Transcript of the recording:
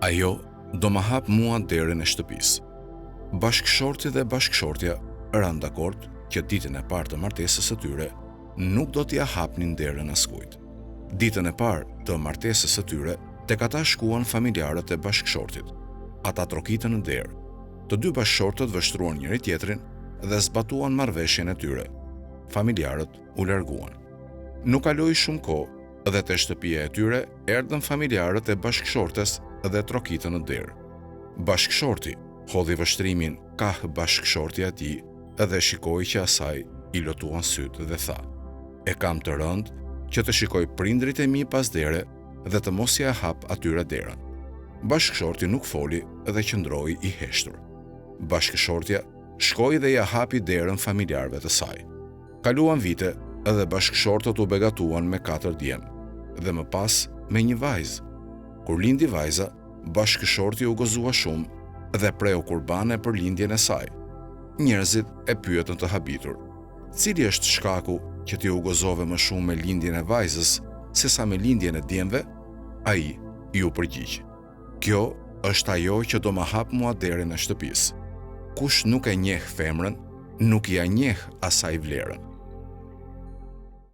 Ajo do ma hap mua derën e shtëpisë. Bashkëshorti dhe bashkëshortja ranë dakord që ditën e parë të martesës së tyre nuk do t'ia hapnin derën askujt. Ditën e parë të martesës së tyre tek ata shkuan familjarët e bashkëshortit. Ata trokitën në derë. Të dy bashkëshortët vështruan njëri tjetrin dhe zbatuan marrëveshjen e tyre. Familjarët u larguan. Nuk kaloi shumë kohë dhe te shtëpia e tyre erdhën familjarët e bashkëshortes dhe trokitën në derë. Bashkëshorti hodhi vështrimin kah bashkëshorti i tij dhe shikoi që asaj i lotuan sytë dhe tha: "E kam të rënd që të shikoj prindrit e mi pas dere dhe të mos ja hap atyre derën." Bashkëshorti nuk foli dhe qëndroi i heshtur. Bashkëshortja shkoi dhe ja hapi derën familjarëve të saj. Kaluan vite dhe bashkëshortët u begatuan me 4 djem dhe më pas me një vajzë. Kur lindi vajza, bashkëshorti u gëzua shumë dhe preu kurbane për lindjen e saj. Njerëzit e pyetën të habitur: "Cili është shkaku që ti u gëzove më shumë me lindjen e vajzës sesa me lindjen e djemve?" Ai ju përgjigj: "Kjo është ajo që do ma hap mua derën e shtëpisë. Kush nuk e njeh femrën, nuk ja njeh asaj vlerën."